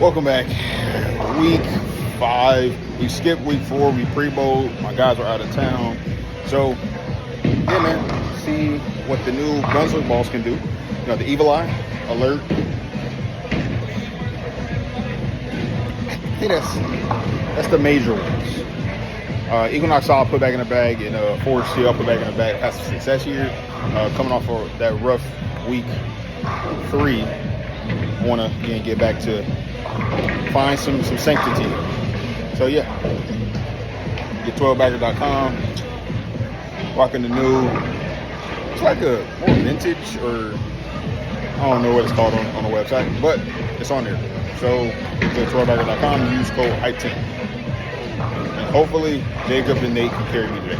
Welcome back. Week 5. We skipped week 4. We pre-bowled. My guys were out of town. So, yeah, man. See what the new Gunslinger balls can do. You know, the Evil Eye, Alert. I think that's the major ones. Equinox I'll put back in the bag, and Forge Steel I'll put back in the bag. That's a success year. Coming off of that rough week 3, I want to again get back to find some sanctity. So yeah, get 12bagger.com. Rocking the new. It's like a more vintage, or I don't know what it's called on the website, but it's on there. So go to 12bagger.com and use code HYPE10. And hopefully Jacob and Nate can carry me today.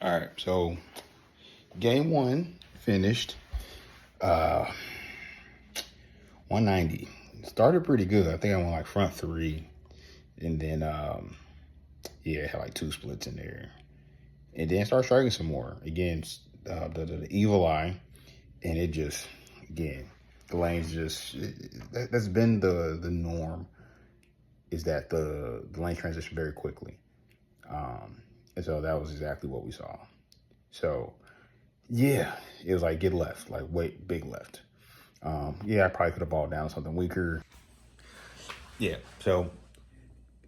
All right, so game one finished 190. Started pretty good. I think I went like front three, and then yeah, had like 2 splits in there, and then started striking some more against the evil eye, and it just again the lanes just that's been the norm, is that the lane transition very quickly, and so that was exactly what we saw. So yeah, it was like get left, like wait, big left. Yeah, I probably could have balled down something weaker. Yeah, so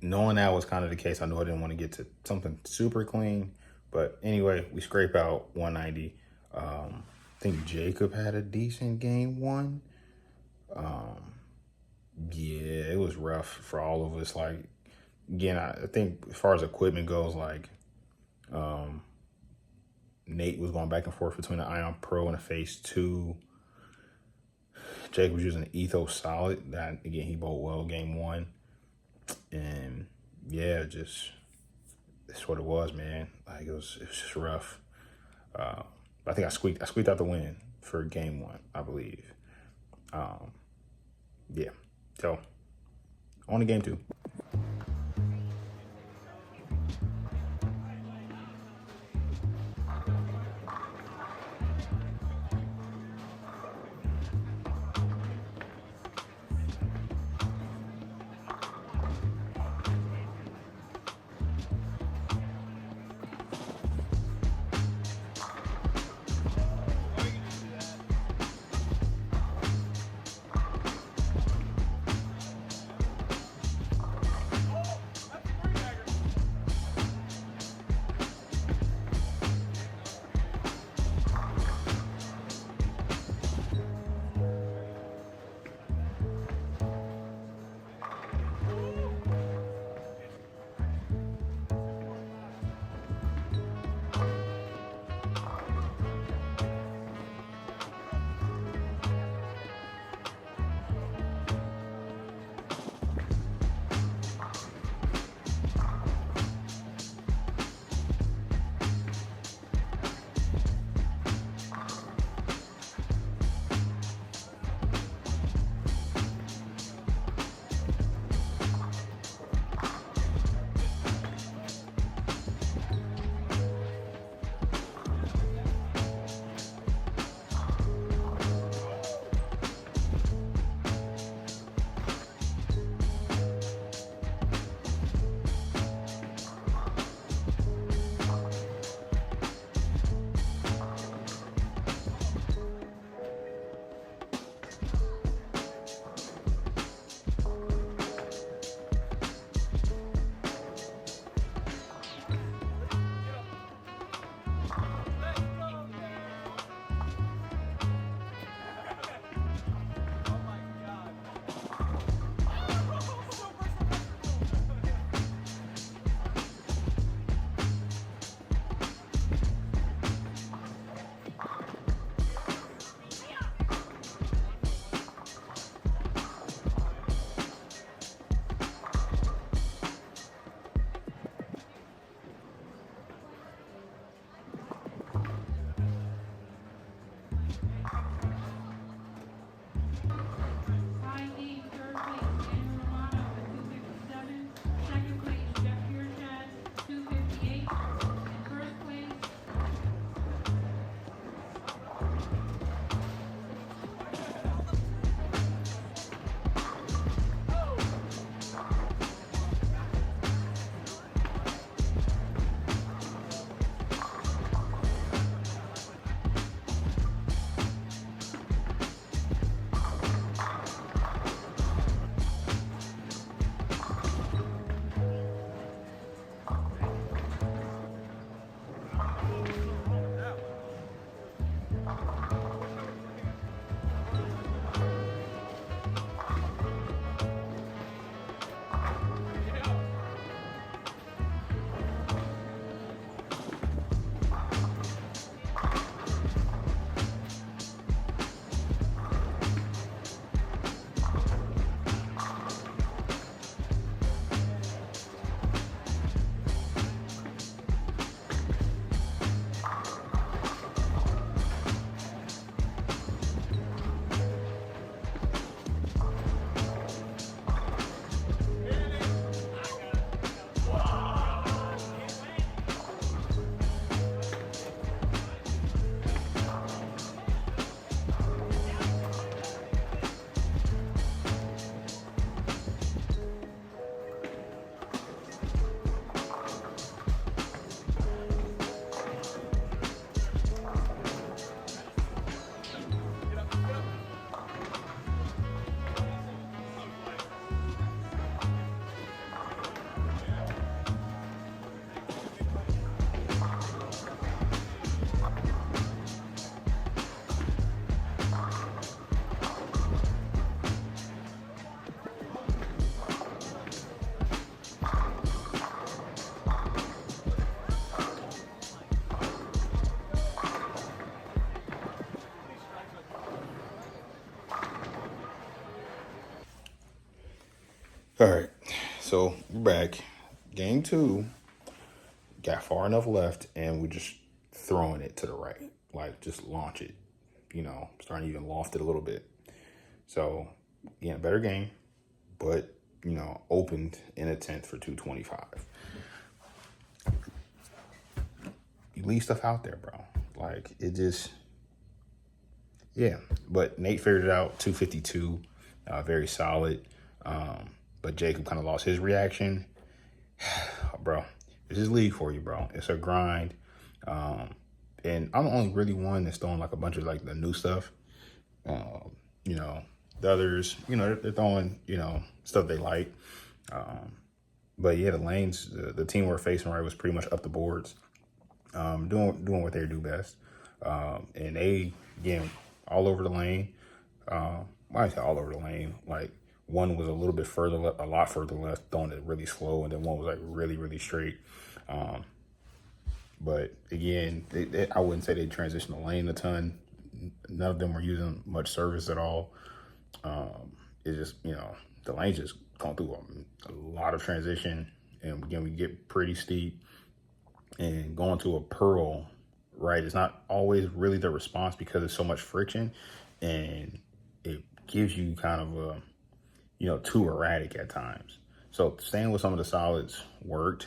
knowing that was kind of the case, I knew I didn't want to get to something super clean. But anyway, we scrape out 190. I think Jacob had a decent game one. Yeah, it was rough for all of us. Like, again, I think as far as equipment goes, like, Nate was going back and forth between an Ion Pro and a Phase 2. Jake was using an Ethos Solid. That, again, he bowled well game one. And, yeah, just, that's what it was, man. Like, it was just rough. I think I squeaked out the win for game one, I believe. Yeah. So, on to game two. All right, so we're back. Game two, got far enough left, and we're just throwing it to the right, like just launch it. Starting to even loft it a little bit. So, yeah, better game, but opened in a tenth for 225. You leave stuff out there, bro. Like it just, yeah. But Nate figured it out. 252, very solid. But Jacob kind of lost his reaction. Bro, this is league for you, bro. It's a grind. And I'm the only really one that's throwing like a bunch of like the new stuff. The others, they're throwing, stuff they like. But yeah, the lanes, the team we're facing right was pretty much up the boards, doing what they do best. And they, again, all over the lane. I say all over the lane. Like one was a little bit further left, a lot further left, throwing it really slow, and then one was like really, really straight. But again, I wouldn't say they transitioned the lane a ton. None of them were using much service at all. It's just, the lane's just going through a lot of transition. And again, we get pretty steep, and going to a pearl, right, it's not always really the response because there's so much friction, and it gives you kind of a, too erratic at times. So staying with some of the solids worked.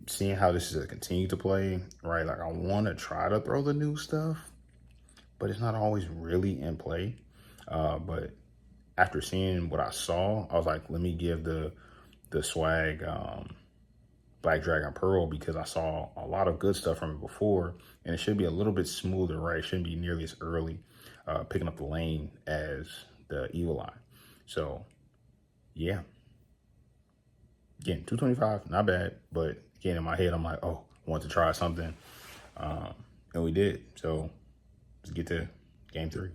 Seeing how this is a continue to play, right? Like I want to try to throw the new stuff, but it's not always really in play. But after seeing what I saw, I was like, let me give the swag Black Dragon Pearl, because I saw a lot of good stuff from it before, and it should be a little bit smoother, right? It shouldn't be nearly as early picking up the lane as the Evil Eye. So yeah, again, 225, not bad, but again, in my head, I'm like, oh, I want to try something. And we did. So let's get to game three.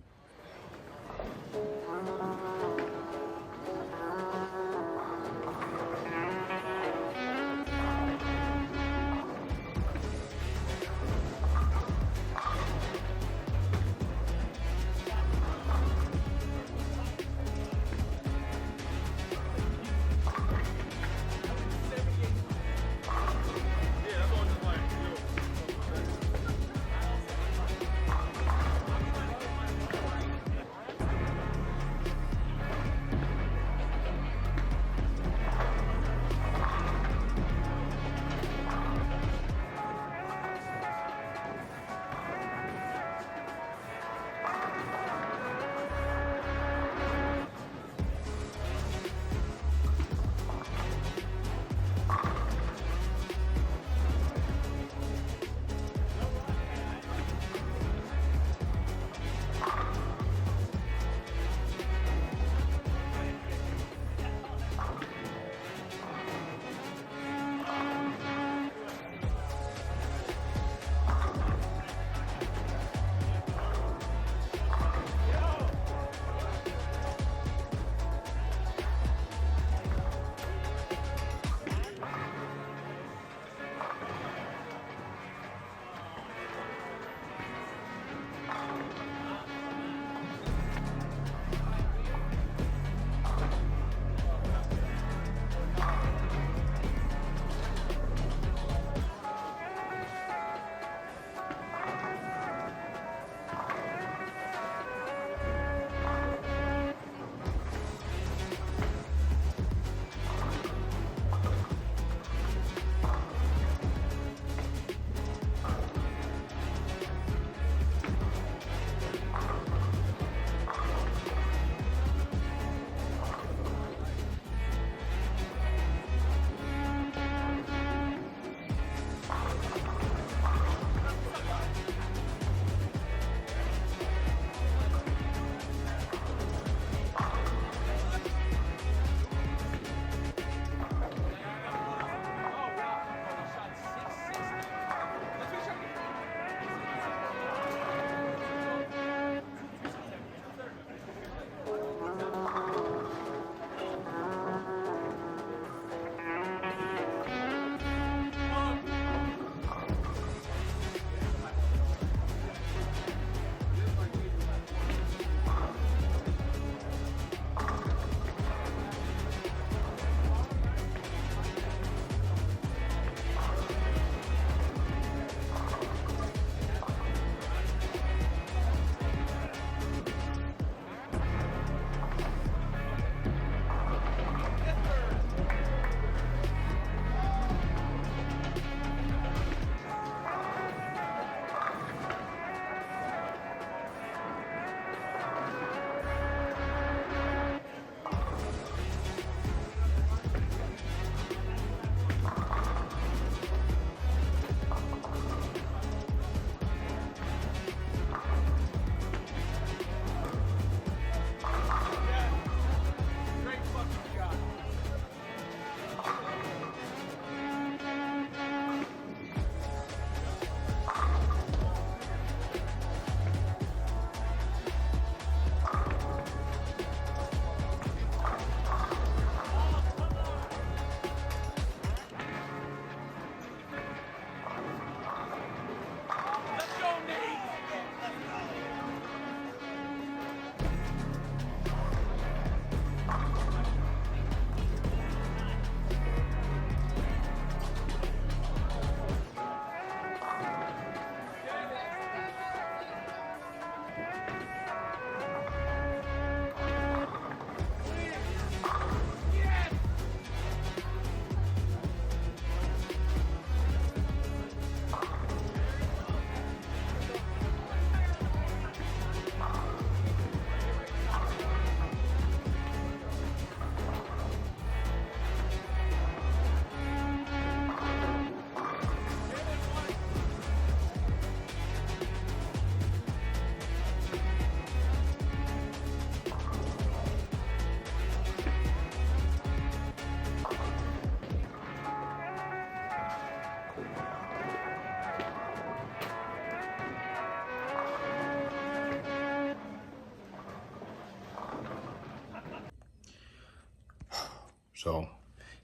So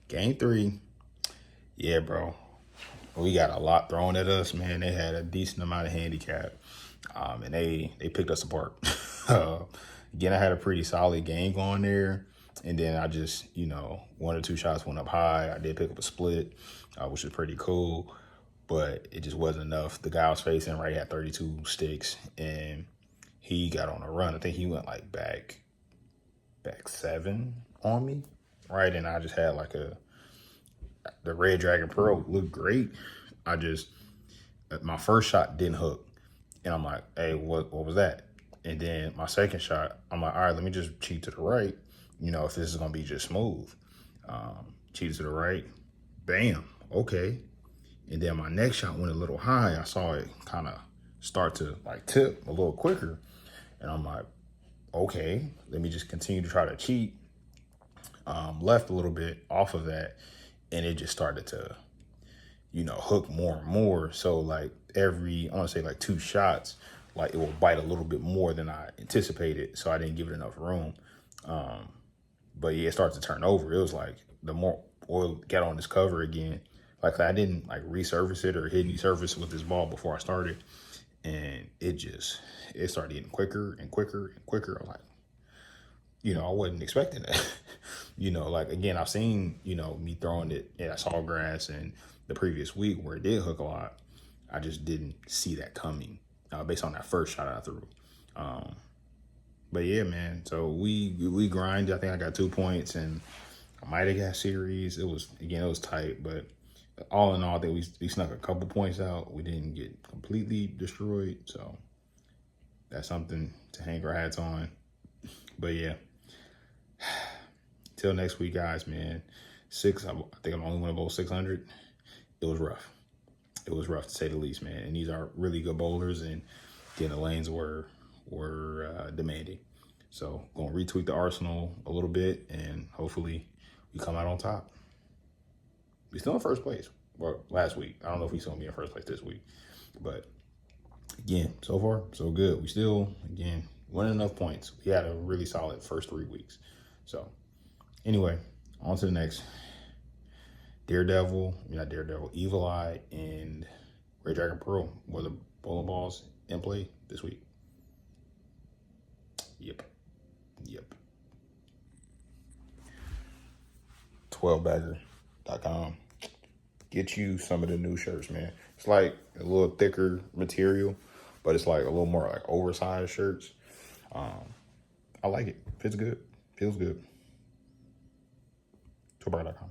game 3, yeah, bro. We got a lot thrown at us, man. They had a decent amount of handicap, and they picked us apart. Again, I had a pretty solid game going there, and then I just, 1 or 2 shots went up high. I did pick up a split, which was pretty cool, but it just wasn't enough. The guy I was facing, right, had 32 sticks, and he got on a run. I think he went like back 7 on me, right, and I just had like the Red Dragon Pearl looked great. My first shot didn't hook. And I'm like, hey, what was that? And then my second shot, I'm like, all right, let me just cheat to the right, if this is going to be just smooth. Cheated to the right, bam, okay. And then my next shot went a little high. I saw it kind of start to like tip a little quicker. And I'm like, okay, let me just continue to try to cheat. Left a little bit off of that, and it just started to, hook more and more. So like I want to say like 2 shots, like it will bite a little bit more than I anticipated. So I didn't give it enough room. But yeah, it started to turn over. It was like the more oil got on this cover again, like I didn't like resurface it or hit any surface with this ball before I started. And it started getting quicker and quicker and quicker. I'm like, I wasn't expecting that. Like, again, I've seen, me throwing it at Sawgrass and the previous week where it did hook a lot. I just didn't see that coming based on that first shot I threw. But yeah, man, so we grinded. I think I got 2 points, and I might have got series. It was tight, but all in all, I think we snuck a couple points out. We didn't get completely destroyed, so that's something to hang our hats on. But yeah, till next week, guys, man. I think I'm only one of those 600. It was rough. It was rough to say the least, man. And these are really good bowlers, and again, the lanes were demanding. So gonna retweak the arsenal a little bit, and hopefully we come out on top. We still in first place. Well, last week. I don't know if we still gonna be in first place this week, but again, so far so good. We still, again, winning enough points. We had a really solid first 3 weeks. So anyway, on to the next. Evil Eye and Red Dragon Pearl were the bowling balls in play this week. Yep. 12bagger.com. Get you some of the new shirts, man. It's like a little thicker material, but it's like a little more like oversized shirts. I like it. Fits good. Feels good. 12bagger.com.